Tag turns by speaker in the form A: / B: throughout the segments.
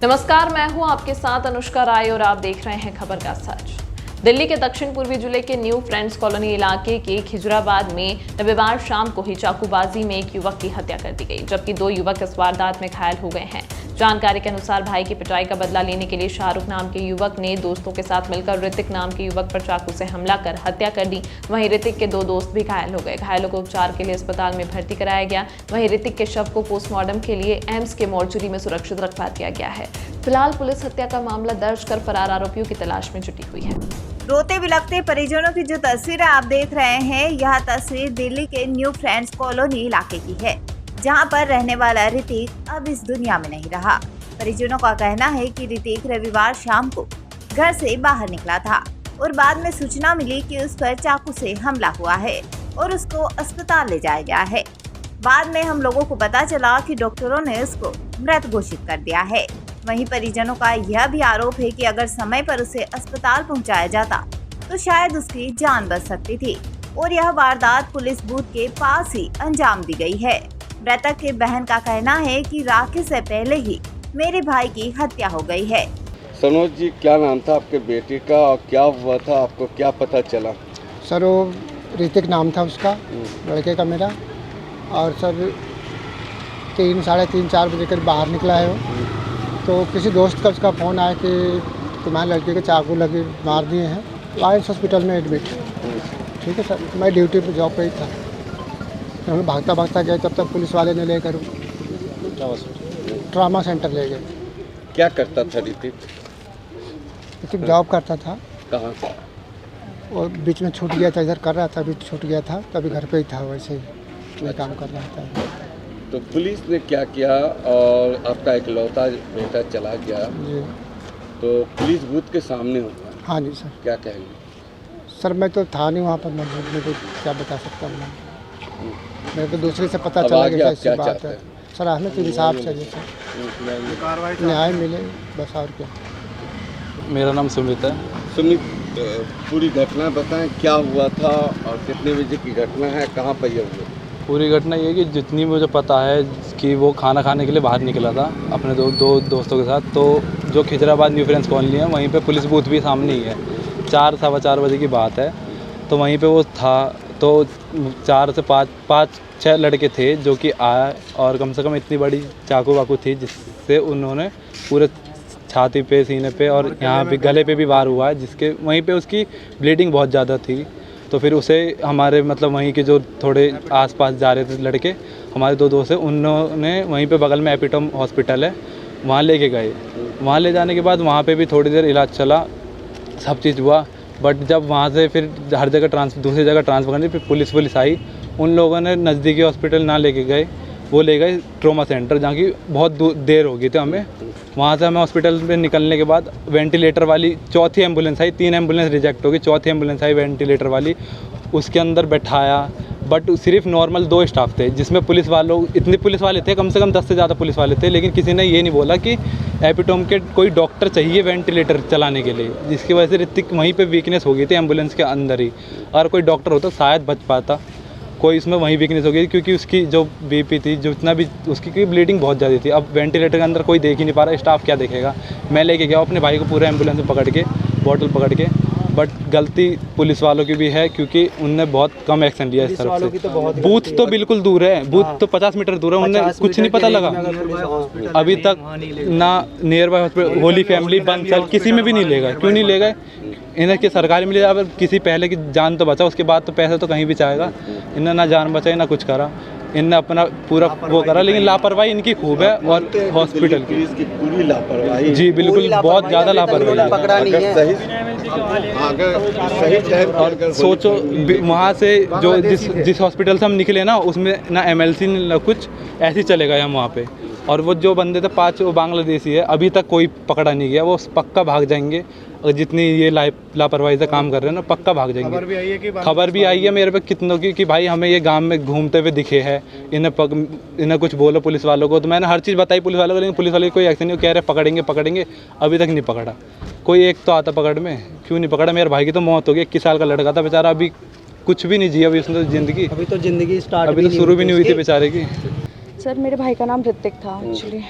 A: नमस्कार, मैं हूं आपके साथ अनुष्का राय और आप देख रहे हैं खबर का सच। दिल्ली के दक्षिण पूर्वी जिले के न्यू फ्रेंड्स कॉलोनी इलाके के खिजराबाद में रविवार शाम को ही चाकूबाजी में एक युवक की हत्या कर दी गई, जबकि 2 युवक इस वारदात में घायल हो गए हैं। जानकारी के अनुसार भाई की पिटाई का बदला लेने के लिए शाहरुख नाम के युवक ने दोस्तों के साथ मिलकर ऋतिक नाम के युवक पर चाकू से हमला कर हत्या कर दी। वहीं ऋतिक के 2 दोस्त भी घायल हो गए। घायलों को उपचार के लिए अस्पताल में भर्ती कराया गया। वहीं ऋतिक के शव को पोस्टमार्टम के लिए एम्स के मॉर्चरी में सुरक्षित रखवा दिया गया है। फिलहाल पुलिस हत्या का मामला दर्ज कर फरार आरोपियों की तलाश में जुटी हुई है।
B: रोते बिलखते परिजनों की जो तस्वीरें आप देख रहे हैं, यह तस्वीर दिल्ली के न्यू फ्रेंड्स कॉलोनी इलाके की है, जहां पर रहने वाला ऋतिक अब इस दुनिया में नहीं रहा। परिजनों का कहना है कि ऋतिक रविवार शाम को घर से बाहर निकला था और बाद में सूचना मिली कि उस पर चाकू से हमला हुआ है और उसको अस्पताल ले जाया गया है। बाद में हम लोगों को पता चला कि डॉक्टरों ने उसको मृत घोषित कर दिया है। वहीं परिजनों का यह भी आरोप है कि अगर समय पर उसे अस्पताल पहुंचाया जाता तो शायद उसकी जान बच सकती थी और यह वारदात पुलिस बूथ के पास ही अंजाम दी गई है। मृतक के बहन का कहना है कि राखी से पहले ही मेरे भाई की हत्या हो गई है।
C: सनोज जी, क्या नाम था आपके बेटे का और क्या हुआ था, आपको क्या पता चला?
D: सर वो ऋतिक नाम था उसका, लड़के का मेरा। और सर 3, साढ़े 3, 4 बजे करीब बाहर निकला है वो। तो किसी दोस्त का उसका फ़ोन आया कि तुम्हारे लड़के के चाकू लगे मार दिए हैं, वाइस हॉस्पिटल में एडमिट। ठीक है सर, मैं ड्यूटी पर जॉब पे ही था। तो हम भागता भागता गए, तब तक पुलिस वाले ने लेकर ट्रामा सेंटर ले गए।
C: क्या करता था ऋतिक?
D: ऋतिक जॉब करता था।
C: कहाँ से?
D: और बीच में छूट गया था, इधर कर रहा था, बीच छूट गया था, तभी घर पे ही था, वैसे ही काम कर रहा था।
C: तो पुलिस ने क्या किया और आपका इकलौता बेटा चला गया
D: जी।
C: तो पुलिस बूथ के सामने हुआ।
D: हाँ जी सर।
C: क्या कहेंगे?
D: सर मैं तो था नहीं वहाँ पर, मौजूद, मैं तो क्या बता सकता हूँ। मेरे को दूसरे से पता चला कि ऐसी बात है। सर हमें तो इंसाफ चाहिए सर, न्याय मिले बस, और क्या।
E: मेरा नाम सुमित है।
C: सुमित, पूरी घटना बताएं, क्या हुआ था और कितने बजे की घटना है, कहाँ पर यह हुआ?
E: पूरी घटना ये कि जितनी मुझे पता है कि वो खाना खाने के लिए बाहर निकला था अपने दो दोस्तों के साथ। तो जो खिजराबाद न्यू फ्रेंड्स कॉलोनी है, वहीं पे पुलिस बूथ भी सामने ही है। 4, सवा 4 बजे की बात है। तो वहीं पे वो था। तो 4 से 5-6 लड़के थे जो कि आए और कम से कम इतनी बड़ी चाकू वाकू थी जिससे उन्होंने पूरे छाती पे, सीने पे और यहाँ भी गले पे भी वार हुआ है, जिसके वहीं पे उसकी ब्लीडिंग बहुत ज़्यादा थी। तो फिर उसे हमारे वहीं के जो थोड़े आसपास जा रहे थे लड़के, हमारे 2 दोस्त हैं, उन्होंने वहीं पे बगल में एपिटोम हॉस्पिटल है, वहाँ लेके गए। वहाँ ले जाने के बाद वहाँ पे भी थोड़ी देर इलाज चला, सब चीज़ हुआ। बट जब वहाँ से फिर हर जगह दूसरी जगह ट्रांसफ़र करनी, फिर पुलिस आई। उन लोगों ने नज़दीकी हॉस्पिटल ना लेके गए, वो ले गए ट्रॉमा सेंटर, जहाँ की बहुत देर हो गई थी हमें। वहाँ से हमें हॉस्पिटल में निकलने के बाद वेंटिलेटर वाली 4थी एम्बुलेंस आई। 3 एम्बुलेंस रिजेक्ट हो गई, 4थी एम्बुलेंस आई वेंटिलेटर वाली, उसके अंदर बैठाया। बट सिर्फ नॉर्मल 2 स्टाफ थे, जिसमें पुलिस वाले थे, कम से कम 10 से ज़्यादा पुलिस वाले थे। लेकिन किसी ने ये नहीं बोला कि एपिटोम के कोई डॉक्टर चाहिए वेंटिलेटर चलाने के लिए, जिसकी वजह से ऋतिक वहीं पे वीकनेस हो गई थी एम्बुलेंस के अंदर ही। अगर कोई डॉक्टर होता शायद बच पाता। कोई इसमें वहीं वीकनेस हो गई क्योंकि उसकी जो बीपी थी, जितना भी उसकी ब्लीडिंग बहुत ज़्यादा थी। अब वेंटिलेटर के अंदर कोई देख ही नहीं पा रहा, स्टाफ क्या देखेगा। मैं लेके गया अपने भाई को पूरे एम्बुलेंस में पकड़ के, बॉटल पकड़ के। बट गलती पुलिस वालों की भी है क्योंकि उनने बहुत कम एक्शन लिया इस तरफ से। बूथ तो बिल्कुल दूर है, बूथ तो 50 मीटर दूर है, उन्हें कुछ नहीं पता लगा अभी तक। ना near by hospital, Holi family, Bansal, किसी में भी नहीं ले गए। क्यों नहीं ले गए? इन्हें कि सरकारी मिले, अगर किसी पहले की जान तो बचा, उसके बाद तो पैसा तो कहीं भी चाहेगा। इन्हें ना जान बचाई ना कुछ करा, इनने अपना पूरा वो करा। लेकिन लापरवाही इनकी खूब है और हॉस्पिटल की
C: पूरी लापरवाही।
E: जी बिल्कुल, बहुत ज़्यादा लापरवाही
C: है।
E: और सोचो वहाँ से जो जिस हॉस्पिटल से हम निकले ना, उसमें ना MLC ना कुछ, ऐसे ही चले गए हम वहाँ पे। और वो जो बंदे थे 5, वो बांग्लादेशी है, अभी तक कोई पकड़ा नहीं गया। वो पक्का भाग जाएंगे, और जितनी ये लापरवाही से काम कर रहे हैं ना, पक्का भाग जाएंगे। खबर भी आई है मेरे पे कितनों की कि भाई हमें ये गांव में घूमते हुए दिखे हैं, इन्हें कुछ बोलो पुलिस वालों को। तो मैंने हर चीज़ बताई पुलिस वालों को, लेकिन पुलिस वाले कोई एक्शन नहीं। कह रहे पकड़ेंगे, अभी तक नहीं पकड़ा कोई। एक तो आता पकड़ में, क्यों नहीं पकड़ा? मेरे भाई की तो मौत हो गई, 21 साल का लड़का था बेचारा, अभी कुछ भी नहीं जिया अभी उसने ज़िंदगी।
D: अभी तो ज़िंदगी
E: शुरू भी नहीं हुई थी बेचारे की।
F: सर मेरे भाई का नाम ऋतिक था एक्चुअली।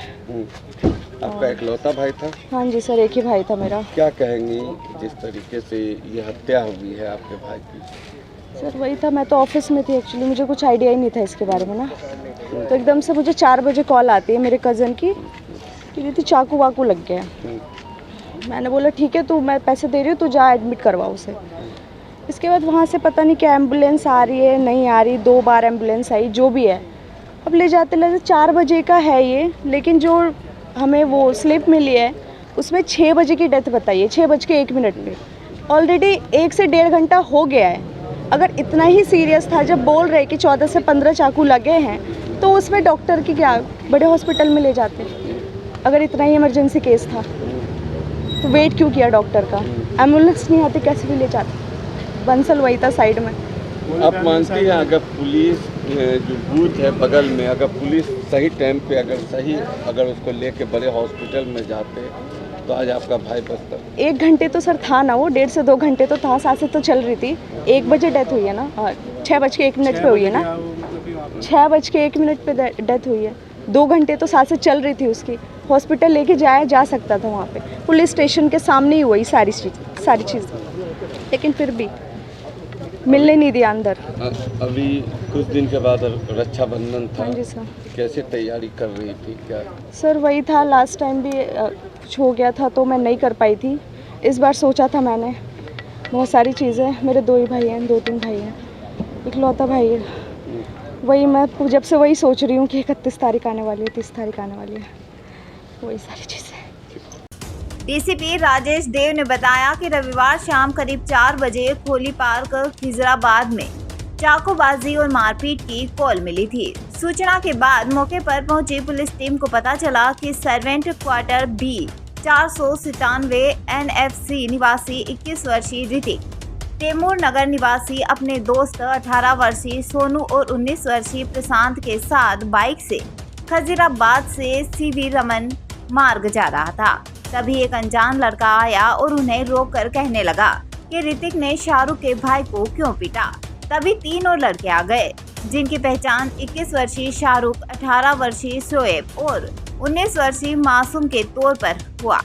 C: आपका इकलौता भाई था?
F: हाँ जी सर, एक ही भाई था मेरा।
C: क्या कहेंगी जिस तरीके से ये हत्या हुई है आपके भाई की?
F: सर वही था, मैं तो ऑफिस में थी एक्चुअली, मुझे कुछ आइडिया ही नहीं था इसके बारे में ना। तो एकदम से मुझे 4 बजे कॉल आती है मेरे कज़न की कि दीदी चाकू वाकू लग गया। मैंने बोला ठीक है, तो मैं पैसे दे रही हूँ, तो जा एडमिट करवा उसे। इसके बाद वहाँ से पता नहीं क्या एम्बुलेंस आ रही है नहीं आ रही, 2 बार एम्बुलेंस आई, जो भी है। अब ले जाते 4 बजे का है ये, लेकिन जो हमें वो स्लिप मिली है उसमें 6 बजे की डेथ बताई है, 6:01 पे। ऑलरेडी 1 से 1.5 घंटा हो गया है। अगर इतना ही सीरियस था, जब बोल रहे कि 14 से 15 चाकू लगे हैं, तो उसमें डॉक्टर की क्या, बड़े हॉस्पिटल में ले जाते। अगर इतना ही इमरजेंसी केस था तो वेट क्यों किया डॉक्टर का? एम्बुलेंस नहीं आती, कैसे भी ले जाते? बंसल वही था साइड में।
C: आप मानती हैं अगर पुलिस जो बूथ है बगल में, अगर पुलिस सही टाइम पे अगर उसको लेके बड़े हॉस्पिटल में जाते तो आज आपका भाई बचता?
F: 1 घंटे तो सर था ना वो, 1.5 से 2 घंटे तो था, सांसें तो चल रही थी। 1 बजे डेथ हुई है ना, 6:01 पे हुई है ना, 6:01 पे डेथ हुई है। 2 घंटे तो सांसें चल रही थी उसकी, हॉस्पिटल लेके जा सकता था वहाँ पे। पुलिस स्टेशन के सामने ही हुई सारी चीज़, लेकिन फिर भी मिलने नहीं दिया अंदर।
C: अभी कुछ दिन के बाद रक्षाबंधन था।
F: हाँ जी सर।
C: कैसे तैयारी कर रही थी क्या?
F: सर वही था, लास्ट टाइम भी कुछ हो गया था तो मैं नहीं कर पाई थी। इस बार सोचा था मैंने बहुत सारी चीज़ें, मेरे 2 ही भाई हैं, 2-3 भाई हैं, इकलौता भाई है। वही मैं जब से वही सोच रही हूँ कि 31 तारीख आने वाली है, 30 तारीख आने वाली है, वही सारी चीज़ें।
B: डीसीपी राजेश देव ने बताया कि रविवार शाम करीब 4 बजे खोली पार्क खिजराबाद में चाकूबाजी और मारपीट की कॉल मिली थी। सूचना के बाद मौके पर पहुंची पुलिस टीम को पता चला कि सर्वेंट क्वार्टर बी 497 NFC निवासी 21 वर्षीय ऋतिक, तैमूर नगर निवासी अपने दोस्त 18 वर्षीय सोनू और 19 वर्षीय प्रशांत के साथ बाइक से खजीराबाद से CV रमन मार्ग जा रहा था। तभी एक अनजान लड़का आया और उन्हें रोककर कहने लगा कि ऋतिक ने शाहरुख के भाई को क्यों पीटा। तभी 3 और लड़के आ गए, जिनकी पहचान 21 वर्षीय शाहरुख, 18 वर्षीय शोएब और 19 वर्षीय मासूम के तौर पर हुआ।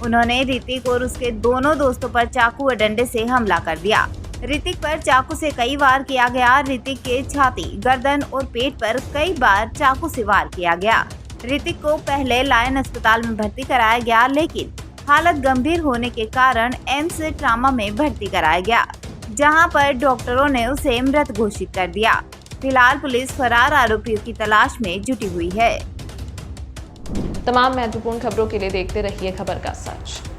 B: उन्होंने ऋतिक और उसके दोनों दोस्तों पर चाकू और डंडे से हमला कर दिया। ऋतिक पर चाकू से कई वार किया गया। ऋतिक के छाती, गर्दन और पेट पर कई बार चाकू से वार किया गया। ऋतिक को पहले लायन अस्पताल में भर्ती कराया गया, लेकिन हालत गंभीर होने के कारण एम्स ट्रामा में भर्ती कराया गया, जहां पर डॉक्टरों ने उसे मृत घोषित कर दिया। फिलहाल पुलिस फरार आरोपियों की तलाश में जुटी हुई है।
A: तमाम महत्वपूर्ण खबरों के लिए देखते रहिए खबर का सच।